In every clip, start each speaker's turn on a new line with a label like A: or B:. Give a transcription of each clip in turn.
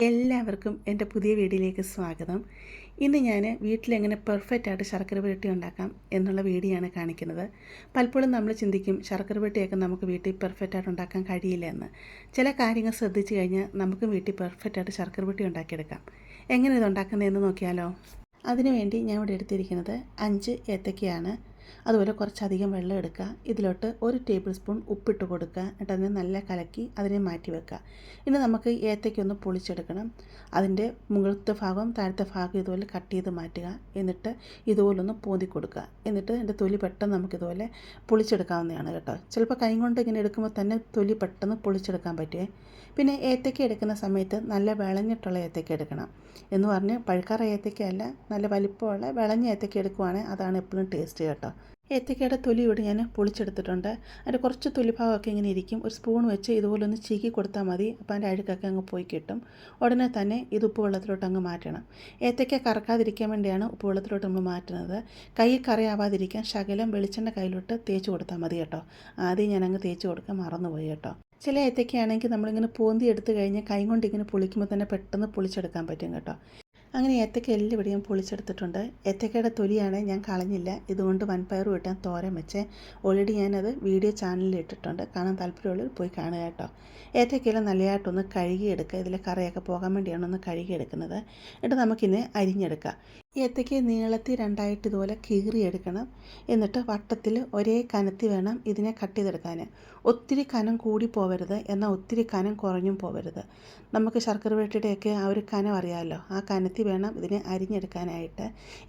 A: എല്ലാവർക്കും എൻ്റെ പുതിയ വീഡിയോയിലേക്ക് സ്വാഗതം. ഇന്ന് ഞാൻ വീട്ടിലെങ്ങനെ പെർഫെക്റ്റായിട്ട് ശർക്കര പുരട്ടി ഉണ്ടാക്കാം എന്നുള്ള വീഡിയോ ആണ് കാണിക്കുന്നത്. പലപ്പോഴും നമ്മൾ ചിന്തിക്കും ശർക്കര പുരട്ടിയൊക്കെ നമുക്ക് വീട്ടിൽ പെർഫെക്റ്റായിട്ട് ഉണ്ടാക്കാൻ കഴിയില്ല എന്ന്. ചില കാര്യങ്ങൾ ശ്രദ്ധിച്ചു കഴിഞ്ഞാൽ നമുക്കും വീട്ടിൽ പെർഫെക്റ്റായിട്ട് ശർക്കര പുരട്ടി ഉണ്ടാക്കിയെടുക്കാം. എങ്ങനെ ഇത് ഉണ്ടാക്കുന്നതെന്ന് നോക്കിയാലോ? അതിനുവേണ്ടി ഞാൻ ഇവിടെ എടുത്തിരിക്കുന്നത് 5 ഏത്തക്കയാണ്. അതുപോലെ കുറച്ചധികം വെള്ളം എടുക്കുക. ഇതിലോട്ട് 1 ടേബിൾ സ്പൂൺ ഉപ്പിട്ട് കൊടുക്കുക. എന്നിട്ട് അതിനെ നല്ല കലക്കി അതിനെ മാറ്റി വെക്കുക. ഇനി നമുക്ക് ഏത്തയ്ക്കൊന്ന് പൊളിച്ചെടുക്കണം. അതിൻ്റെ മുകളിലത്തെ ഭാഗം താഴത്തെ ഭാഗം ഇതുപോലെ കട്ട് ചെയ്ത് മാറ്റുക. എന്നിട്ട് ഇതുപോലൊന്ന് പോന്തി കൊടുക്കുക. എന്നിട്ട് എൻ്റെ തൊലി പെട്ടെന്ന് നമുക്കിതുപോലെ പൊളിച്ചെടുക്കാവുന്നതാണ് കേട്ടോ. ചിലപ്പോൾ കൈ കൊണ്ട് ഇങ്ങനെ എടുക്കുമ്പോൾ തന്നെ തൊലി പെട്ടെന്ന് പൊളിച്ചെടുക്കാൻ പറ്റുമേ. പിന്നെ ഏത്തയ്ക്ക എടുക്കുന്ന സമയത്ത് നല്ല വിളഞ്ഞിട്ടുള്ള ഏത്തയ്ക്ക എടുക്കണം. എന്ന് പറഞ്ഞ് പഴുക്കാറ ഏത്തയ്ക്കയല്ല, നല്ല വലിപ്പമുള്ള വിളഞ്ഞ ഏത്തയ്ക്ക എടുക്കുവാണെങ്കിൽ അതാണ് എപ്പോഴും ടേസ്റ്റ് കേട്ടോ. ഏത്തയ്ക്കയുടെ തൊലി ഇവിടെ ഞാൻ പൊളിച്ചെടുത്തിട്ടുണ്ട്. അതിൻ്റെ കുറച്ച് തൊലിഭാഗമൊക്കെ ഇങ്ങനെ ഇരിക്കും. ഒരു സ്പൂൺ വെച്ച് ഇതുപോലെ ഒന്ന് ചീകി കൊടുത്താൽ മതി. അപ്പോൾ അതിൻ്റെ അഴുക്കൊക്കെ അങ്ങ് പോയി കിട്ടും. ഉടനെ തന്നെ ഇത് ഉപ്പ് വെള്ളത്തിലോട്ട് അങ്ങ് മാറ്റണം. ഏത്തയ്ക്ക കറക്കാതിരിക്കാൻ വേണ്ടിയാണ് ഉപ്പ് വെള്ളത്തിലോട്ട് നമ്മൾ മാറ്റുന്നത്. കൈ കറിയാവാതിരിക്കാൻ ശകലം വെളിച്ചെണ്ണ കയ്യിലോട്ട് തേച്ച് കൊടുത്താൽ മതി കേട്ടോ. ആദ്യം ഞാൻ അങ്ങ് തേച്ച് കൊടുക്കാൻ മറന്നുപോയി കേട്ടോ. ചില ഏത്തയ്ക്കയാണെങ്കിൽ നമ്മളിങ്ങനെ പോന്തി എടുത്തു കഴിഞ്ഞാൽ കൈ കൊണ്ട് ഇങ്ങനെ പൊളിക്കുമ്പോൾ തന്നെ പെട്ടെന്ന് പൊളിച്ചെടുക്കാൻ പറ്റും കേട്ടോ. അങ്ങനെ ഏത്തക്ക എല്ലാം ഇവിടെ ഞാൻ പൊളിച്ചെടുത്തിട്ടുണ്ട്. ഏത്തക്കയുടെ തൊലിയാണ് ഞാൻ കളഞ്ഞില്ല. ഇതുകൊണ്ട് വൻപയറും ഇട്ടാൻ തോരൻ വെച്ച് ഓൾറെഡി ഞാനത് വീഡിയോ ചാനലിൽ ഇട്ടിട്ടുണ്ട്. കാണാൻ താല്പര്യമുള്ളവർ പോയി കാണുക കേട്ടോ. ഏത്തക്കയെല്ലാം നല്ലതായിട്ടൊന്ന് കഴുകിയെടുക്കുക. ഇതിലെ കറിയൊക്കെ പോകാൻ വേണ്ടിയാണ് ഒന്ന് കഴുകിയെടുക്കുന്നത്. എന്നിട്ട് നമുക്കിന്ന് അരിഞ്ഞെടുക്കാം. ഏത്തയ്ക്ക നീളത്തിൽ രണ്ടായിട്ട് ഇതുപോലെ കീറിയെടുക്കണം. എന്നിട്ട് വട്ടത്തിൽ ഒരേ കനത്തി വേണം ഇതിനെ കട്ട് ചെയ്തെടുക്കാൻ. ഒത്തിരി കനം കൂടി പോവരുത്, എന്നാൽ ഒത്തിരി കനം കുറഞ്ഞും പോവരുത്. നമുക്ക് ശർക്കര പുരട്ടിയുടെയൊക്കെ ആ ഒരു കനം അറിയാമല്ലോ. ആ കനത്തി വേണം ഇതിനെ അരിഞ്ഞെടുക്കാനായിട്ട്.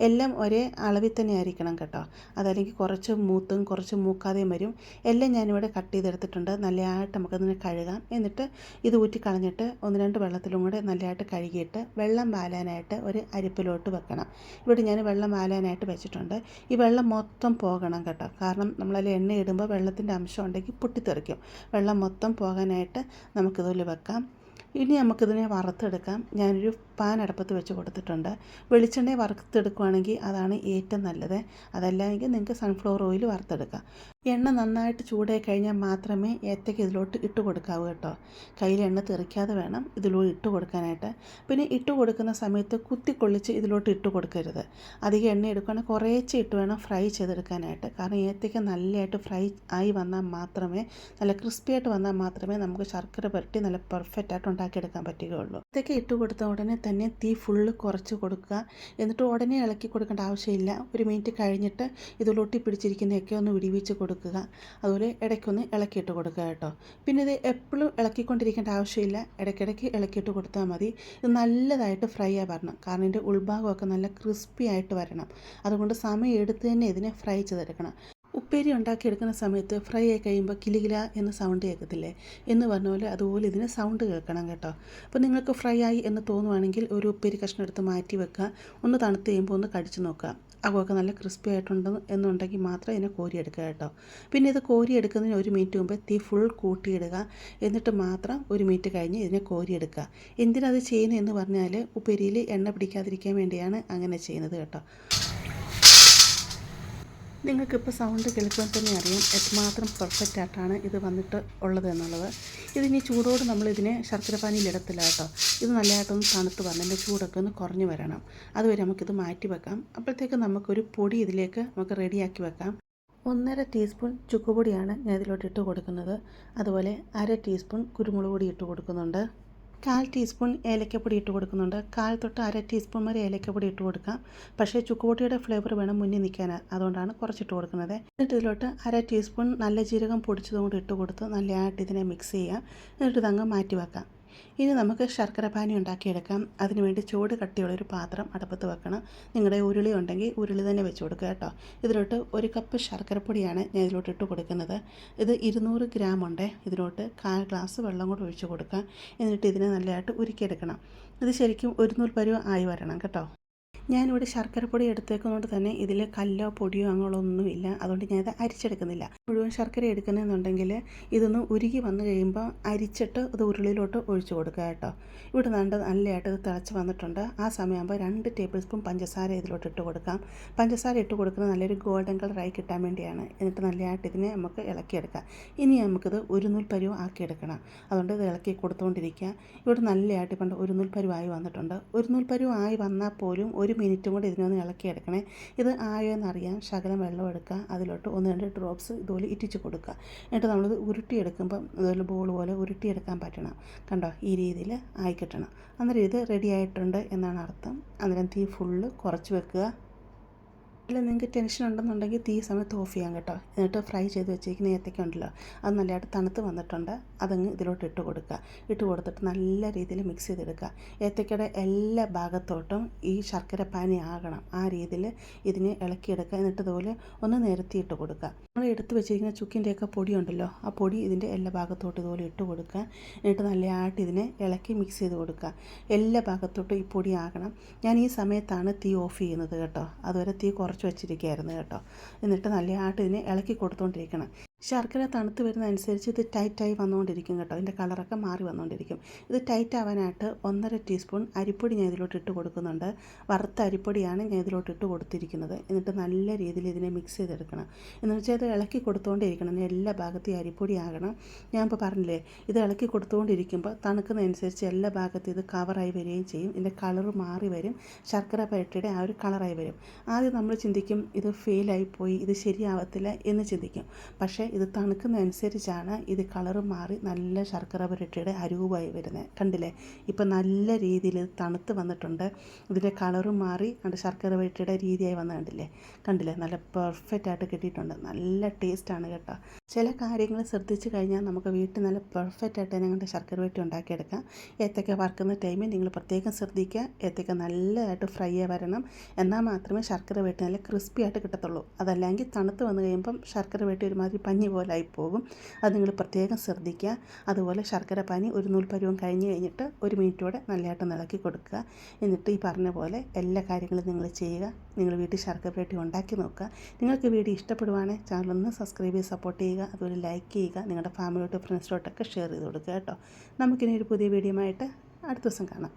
A: എല്ലാം ഒരേ അളവിൽ തന്നെ ആയിരിക്കണം കേട്ടോ. അതല്ലെങ്കിൽ കുറച്ച് മൂത്തും കുറച്ച് മൂക്കാതെയും വരും. എല്ലാം ഞാനിവിടെ കട്ട് ചെയ്തെടുത്തിട്ടുണ്ട്. നല്ലതായിട്ട് നമുക്കതിനെ കഴുകാം. എന്നിട്ട് ഇത് ഊറ്റി കളഞ്ഞിട്ട് 1-2 വെള്ളത്തിലും കൂടെ നല്ലതായിട്ട് കഴുകിയിട്ട് വെള്ളം വാലാനായിട്ട് ഒരു അരിപ്പിലോട്ട് വെക്കണം. ഇവിടെ ഞാൻ വെള്ളം വാലാനായിട്ട് വെച്ചിട്ടുണ്ട്. ഈ വെള്ളം മൊത്തം പോകണം കേട്ടോ. കാരണം നമ്മളതിൽ എണ്ണ ഇടുമ്പോൾ വെള്ളത്തിൻ്റെ അംശം ഉണ്ടെങ്കിൽ പൊട്ടിത്തെറിക്കും. വെള്ളം മൊത്തം പോകാനായിട്ട് നമുക്കിതുപോലെ വെക്കാം. ഇനി നമുക്കിതിനെ വറുത്തെടുക്കാം. ഞാനൊരു പാൻ അടുപ്പത്ത് വെച്ച് കൊടുത്തിട്ടുണ്ട്. വെളിച്ചെണ്ണ വറുത്തെടുക്കുകയാണെങ്കിൽ അതാണ് ഏറ്റവും നല്ലത്. അതല്ലെങ്കിൽ നിങ്ങൾക്ക് സൺഫ്ലവർ ഓയിൽ വറുത്തെടുക്കാം. എണ്ണ നന്നായിട്ട് ചൂടായി കഴിഞ്ഞാൽ മാത്രമേ ഏത്തയ്ക്ക് ഇതിലോട്ട് ഇട്ട് കൊടുക്കാവൂ കേട്ടോ. കയ്യിൽ എണ്ണ തെറിക്കാതെ വേണം ഇതിലോട്ട് ഇട്ട് കൊടുക്കാനായിട്ട്. പിന്നെ ഇട്ട് കൊടുക്കുന്ന സമയത്ത് കുത്തിക്കൊള്ളിച്ച് ഇതിലോട്ട് ഇട്ട് കൊടുക്കരുത്. അധികം എണ്ണ എടുക്കുകയാണെങ്കിൽ കുറേശ്ശെ ഇട്ട് വേണം ഫ്രൈ ചെയ്തെടുക്കാനായിട്ട്. കാരണം ഏത്തയ്ക്ക നല്ലതായിട്ട് ഫ്രൈ ആയി വന്നാൽ മാത്രമേ, നല്ല ക്രിസ്പിയായിട്ട് വന്നാൽ മാത്രമേ നമുക്ക് ശർക്കര പുരട്ടി നല്ല പെർഫെക്റ്റായിട്ട് ഉണ്ടാക്കിയെടുക്കാൻ പറ്റുകയുള്ളൂ. ഏത്തയ്ക്ക ഇട്ട് കൊടുത്ത ഉടനെ തന്നെ തീ ഫുള്ള് കുറച്ച് കൊടുക്കുക. എന്നിട്ട് ഉടനെ ഇളക്കി കൊടുക്കേണ്ട ആവശ്യമില്ല. 1 മിനിറ്റ് കഴിഞ്ഞിട്ട് ഇതിലൊട്ടി പിടിച്ചിരിക്കുന്നതൊക്കെ ഒന്ന് വിടിവിച്ച് കൊടുക്കുക. അതുപോലെ ഇടയ്ക്കൊന്ന് ഇളക്കിയിട്ട് കൊടുക്കുക കേട്ടോ. പിന്നെ ഇത് എപ്പോഴും ഇളക്കിക്കൊണ്ടിരിക്കേണ്ട ആവശ്യമില്ല. ഇടയ്ക്കിടയ്ക്ക് ഇളക്കിയിട്ട് കൊടുത്താൽ മതി. ഇത് നല്ലതായിട്ട് ഫ്രൈ ആയി വരണം. കാരണം ഇതിൻ്റെ ഉൾഭാഗമൊക്കെ നല്ല ക്രിസ്പി ആയിട്ട് വരണം. അതുകൊണ്ട് സമയം എടുത്ത് തന്നെ ഇതിനെ ഫ്രൈ ചെയ്തെടുക്കണം. ഉപ്പേരി ഉണ്ടാക്കിയെടുക്കുന്ന സമയത്ത് ഫ്രൈ ആയി കഴിയുമ്പോൾ കിലുകില എന്ന സൗണ്ട് കേൾക്കത്തില്ലേ എന്ന് പറഞ്ഞ പോലെ അതുപോലെ ഇതിന് സൗണ്ട് കേൾക്കണം കേട്ടോ. അപ്പോൾ നിങ്ങൾക്ക് ഫ്രൈ ആയി എന്ന് തോന്നുവാണെങ്കിൽ ഒരു ഉപ്പേരി കഷ്ണം എടുത്ത് മാറ്റി വെക്കുക. ഒന്ന് തണുത്ത് കഴിയുമ്പോൾ ഒന്ന് കടിച്ച് നോക്കുക. അകമൊക്കെ നല്ല ക്രിസ്പി ആയിട്ടുണ്ടെന്ന് എന്നുണ്ടെങ്കിൽ മാത്രം ഇതിനെ കോരിയെടുക്കുക കേട്ടോ. പിന്നെ ഇത് കോരിയെടുക്കുന്നതിന് 1 മിനിറ്റ് മുമ്പ് തീ ഫുൾ കൂട്ടിയിടുക. എന്നിട്ട് മാത്രം 1 മിനിറ്റ് കഴിഞ്ഞ് ഇതിനെ കോരിയെടുക്കുക. എന്തിനത് ചെയ്യുന്നതെന്ന് പറഞ്ഞാൽ ഉപ്പേരിയിൽ എണ്ണ പിടിക്കാതിരിക്കാൻ വേണ്ടിയാണ് അങ്ങനെ ചെയ്യുന്നത് കേട്ടോ. നിങ്ങൾക്കിപ്പോൾ സൗണ്ട് കേൾക്കുമ്പോൾ തന്നെ അറിയാം എത്രമാത്രം പെർഫെക്റ്റ് ആയിട്ടാണ് ഇത് വന്നിട്ട് ഉള്ളത് എന്നുള്ളത്. ഇതിനി ചൂടോട് നമ്മളിതിനെ ശർക്കര പാനിയിൽ ഇടത്തില്ല കേട്ടോ. ഇത് നല്ലതായിട്ടൊന്ന് തണുത്ത് വരണം. എൻ്റെ ചൂടൊക്കെ ഒന്ന് കുറഞ്ഞു വരണം. അതുവരെ നമുക്കിത് മാറ്റി വെക്കാം. അപ്പോഴത്തേക്ക് നമുക്കൊരു പൊടി ഇതിലേക്ക് നമുക്ക് റെഡിയാക്കി വെക്കാം. 1.5 ടീസ്പൂൺ ചുക്കുപൊടിയാണ് ഞാൻ ഇതിലോട്ട് ഇട്ട് കൊടുക്കുന്നത്. അതുപോലെ 1/2 ടീസ്പൂൺ കുരുമുളക് പൊടി ഇട്ട് കൊടുക്കുന്നുണ്ട്. 1/4 ടീസ്പൂൺ ഏലക്കപ്പൊടി ഇട്ട് കൊടുക്കുന്നുണ്ട്. 1/4 തൊട്ട് 1/2 ടീസ്പൂൺ വരെ ഏലക്കപ്പൊടി ഇട്ട് കൊടുക്കാം. പക്ഷേ ചുക്കുപൊടിയുടെ ഫ്ലേവർ വേണം മുന്നിൽ നിൽക്കാൻ, അതുകൊണ്ടാണ് കുറച്ചിട്ട് കൊടുക്കുന്നത്. എന്നിട്ട് ഇതിലോട്ട് 1/2 ടീസ്പൂൺ നല്ല ജീരകം പൊടിച്ചതും കൂടി ഇട്ട് കൊടുത്ത് നല്ലതായിട്ട് ഇതിനെ മിക്സ് ചെയ്യാം. എന്നിട്ട് ഇതങ്ങ് മാറ്റി വെക്കാം. ഇനി നമുക്ക് ശർക്കര പാനി ഉണ്ടാക്കിയെടുക്കാം. അതിനുവേണ്ടി ചൂട് കട്ടിയുള്ളൊരു പാത്രം അടുപ്പത്ത് വെക്കണം. നിങ്ങളുടെ ഉരുളി ഉണ്ടെങ്കിൽ ഉരുളി തന്നെ വെച്ച് കൊടുക്കുക കേട്ടോ. ഇതിലോട്ട് 1 കപ്പ് ശർക്കരപ്പൊടിയാണ് ഞാൻ ഇതിലോട്ട് ഇട്ട് കൊടുക്കുന്നത്. ഇത് 200 ഗ്രാം ഉണ്ട്. ഇതിലോട്ട് 1/4 ഗ്ലാസ് വെള്ളം കൂടെ ഒഴിച്ച് കൊടുക്കാം. എന്നിട്ട് ഇതിനെ നല്ലതായിട്ട് ഉരുക്കിയെടുക്കണം. ഇത് ശരിക്കും ഒരു നൂൽ പരുവം ആയി വരണം കേട്ടോ. ഞാനിവിടെ ശർക്കരപ്പൊടി എടുത്തേക്കുന്നതുകൊണ്ട് തന്നെ ഇതിൽ കല്ലോ പൊടിയോ അങ്ങനെയൊന്നുമില്ല. അതുകൊണ്ട് ഞാനത് അരിച്ചെടുക്കുന്നില്ല. മുഴുവൻ ശർക്കര എടുക്കുന്നതെന്നുണ്ടെങ്കിൽ ഇതൊന്ന് ഉരുകി വന്നു കഴിയുമ്പോൾ അരിച്ചിട്ട് ഇത് ഉരുളിയിലോട്ട് ഒഴിച്ചു കൊടുക്കുക കേട്ടോ. ഇവിടെ നല്ലതായിട്ട് ഇത് തിളച്ച് വന്നിട്ടുണ്ട്. ആ സമയമാകുമ്പോൾ 2 ടേബിൾ സ്പൂൺ പഞ്ചസാര ഇതിലോട്ട് ഇട്ട് കൊടുക്കാം. പഞ്ചസാര ഇട്ട് കൊടുക്കുന്നത് നല്ലൊരു ഗോൾഡൻ കളറായി കിട്ടാൻ വേണ്ടിയാണ്. എന്നിട്ട് നല്ലതായിട്ട് ഇതിനെ നമുക്ക് ഇളക്കിയെടുക്കാം. ഇനി നമുക്കിത് ഒരു നൂൽ പരുവം ആക്കിയെടുക്കണം. അതുകൊണ്ട് ഇത് ഇളക്കി കൊടുത്തുകൊണ്ടിരിക്കുക. ഇവിടെ നല്ലതായിട്ട് ഇപ്പം ഒരു നൂൽ പരുവമായി വന്നിട്ടുണ്ട്. ഒരു നൂൽ പരുവമായി വന്നാൽ പോലും 1 മിനിറ്റും കൂടി ഇതിനൊന്ന് ഇളക്കിയെടുക്കണേ. ഇത് ആയോ എന്നറിയാൻ ശകലം വെള്ളം എടുക്കുക. അതിലോട്ട് 1-2 ഡ്രോപ്സ് ഇതുപോലെ ഇറ്റിച്ച് കൊടുക്കുക. എന്നിട്ട് നമ്മളിത് ഉരുട്ടിയെടുക്കുമ്പം ഇതുപോലെ ബോൾ പോലെ ഉരുട്ടിയെടുക്കാൻ പറ്റണം. കണ്ടോ, ഈ രീതിയിൽ ആയി കിട്ടണം. അന്നേരം ഇത് റെഡി ആയിട്ടുണ്ട് എന്നാണ് അർത്ഥം. അന്നേരം തീ ഫുള്ള് കുറച്ച് വെക്കുക. അല്ല, നിങ്ങൾക്ക് ടെൻഷൻ ഉണ്ടെന്നുണ്ടെങ്കിൽ തീ സമയത്ത് ഓഫ് ചെയ്യാം കേട്ടോ. എന്നിട്ട് ഫ്രൈ ചെയ്ത് വെച്ചേക്കുന്ന ഏത്തക്ക ഉണ്ടല്ലോ, അത് നല്ലതായിട്ട് തണുത്ത് വന്നിട്ടുണ്ട്. അതങ്ങ് ഇതിലോട്ട് ഇട്ട് കൊടുക്കുക. ഇട്ട് കൊടുത്തിട്ട് നല്ല രീതിയിൽ മിക്സ് ചെയ്തെടുക്കുക. ഏത്തക്കയുടെ എല്ലാ ഭാഗത്തോട്ടും ഈ ശർക്കര പാനി ആകണം. ആ രീതിയിൽ ഇതിനെ ഇളക്കിയെടുക്കുക. എന്നിട്ട് ഇതുപോലെ ഒന്ന് നിരത്തിയിട്ട് കൊടുക്കുക. നമ്മൾ എടുത്ത് വെച്ചിരിക്കുന്ന ചുക്കിൻ്റെയൊക്കെ പൊടി ഉണ്ടല്ലോ, ആ പൊടി ഇതിൻ്റെ എല്ലാ ഭാഗത്തോട്ടും ഇതുപോലെ ഇട്ട് കൊടുക്കുക. എന്നിട്ട് നല്ലതായിട്ട് ഇതിനെ ഇളക്കി മിക്സ് ചെയ്ത് കൊടുക്കുക. എല്ലാ ഭാഗത്തോട്ടും ഈ പൊടി ആകണം. ഞാൻ ഈ സമയത്താണ് തീ ഓഫ് ചെയ്യുന്നത് കേട്ടോ. അതുവരെ തീ കുറച്ച് വെച്ചിരിക്കുകയായിരുന്നു കേട്ടോ. എന്നിട്ട് നല്ലതായിട്ട് ഇതിനെ ഇളക്കി കൊടുത്തുകൊണ്ടിരിക്കണം. ശർക്കര തണുത്ത് വരുന്നതനുസരിച്ച് ഇത് ടൈറ്റായി വന്നുകൊണ്ടിരിക്കും കേട്ടോ. ഇതിൻ്റെ കളറൊക്കെ മാറി വന്നുകൊണ്ടിരിക്കും. ഇത് ടൈറ്റ് ആവാനായിട്ട് 1.5 ടീസ്പൂൺ അരിപ്പൊടി ഞാൻ ഇതിലോട്ട് ഇട്ട് കൊടുക്കുന്നുണ്ട്. വറുത്ത അരിപ്പൊടിയാണ് ഞാൻ ഇതിലോട്ട് ഇട്ട് കൊടുത്തിരിക്കുന്നത്. എന്നിട്ട് നല്ല രീതിയിൽ ഇതിനെ മിക്സ് ചെയ്തെടുക്കണം. എന്ന് വെച്ചാൽ ഇത് ഇളക്കി കൊടുത്തുകൊണ്ടിരിക്കണം. എല്ലാ ഭാഗത്തും അരിപ്പൊടി ആകണം. ഞാൻ ഇപ്പോൾ പറഞ്ഞില്ലേ, ഇത് ഇളക്കി കൊടുത്തുകൊണ്ടിരിക്കുമ്പോൾ തണുക്കുന്നതനുസരിച്ച് എല്ലാ ഭാഗത്തും ഇത് കവറായി വരികയും ചെയ്യും. ഇതിൻ്റെ കളറ് മാറി വരും. ശർക്കര പരട്ടിയുടെ ആ ഒരു കളറായി വരും. ആദ്യം നമ്മൾ ചിന്തിക്കും ഇത് ഫെയിലായിപ്പോയി, ഇത് ശരിയാവത്തില്ല എന്ന് ചിന്തിക്കും. പക്ഷേ ഇത് തണുക്കുന്നതനുസരിച്ചാണ് ഇത് കളറ് മാറി നല്ല ശർക്കര പുരട്ടിയുടെ അരൂപമായി വരുന്നത്. കണ്ടില്ലേ, ഇപ്പം നല്ല രീതിയിൽ തണുത്ത് വന്നിട്ടുണ്ട്. ഇതിൻ്റെ കളറ് മാറി അത് ശർക്കര പുരട്ടിയുടെ രീതിയായി വന്നത് കണ്ടില്ലേ, നല്ല പെർഫെക്റ്റായിട്ട് കിട്ടിയിട്ടുണ്ട്. നല്ല ടേസ്റ്റാണ് കേട്ടോ. ചില കാര്യങ്ങൾ ശ്രദ്ധിച്ച് കഴിഞ്ഞാൽ നമുക്ക് വീട്ടിൽ നല്ല പെർഫെക്റ്റായിട്ട് തന്നെ കണ്ട് ശർക്കര പുരട്ടി ഉണ്ടാക്കിയെടുക്കാം. ഏത്തക്ക വറുക്കുന്ന ടൈമിൽ നിങ്ങൾ പ്രത്യേകം ശ്രദ്ധിക്കുക. ഏത്തക്ക നല്ലതായിട്ട് ഫ്രൈ വരണം. എന്നാൽ മാത്രമേ ശർക്കര പുരട്ടി നല്ല ക്രിസ്പി ആയിട്ട് കിട്ടത്തുള്ളൂ. അതല്ലെങ്കിൽ തണുത്ത് വന്നു കഴിയുമ്പം ശർക്കര പുരട്ടി ഒരുമാതിരി പഞ്ഞി പോലെ ആയിപ്പോകും. അത് നിങ്ങൾ പ്രത്യേകം ശ്രദ്ധിക്കുക. അതുപോലെ ശർക്കര പാനി ഒരു നൂൽ പരുവം കഴിഞ്ഞിട്ട് 1 മിനിറ്റോടെ നല്ലതായിട്ട് ഇളക്കി കൊടുക്കുക. എന്നിട്ട് ഈ പറഞ്ഞ പോലെ എല്ലാ കാര്യങ്ങളും നിങ്ങൾ ചെയ്യുക. നിങ്ങൾ വീട്ടിൽ ശർക്കര പുരട്ടി ഉണ്ടാക്കി നോക്കുക. നിങ്ങൾക്ക് വീഡിയോ ഇഷ്ടപ്പെടുവാണെങ്കിൽ ചാനലൊന്ന് സബ്സ്ക്രൈബ് ചെയ്ത് സപ്പോർട്ട് ചെയ്യുക. അതുപോലെ ലൈക്ക് ചെയ്യുക. നിങ്ങളുടെ ഫാമിലിയോട്ട് ഫ്രണ്ട്സിലോട്ടൊക്കെ ഷെയർ ചെയ്ത് കൊടുക്കുക കേട്ടോ. നമുക്കിനി ഒരു പുതിയ വീഡിയോ ആയിട്ട് അടുത്ത ദിവസം കാണാം.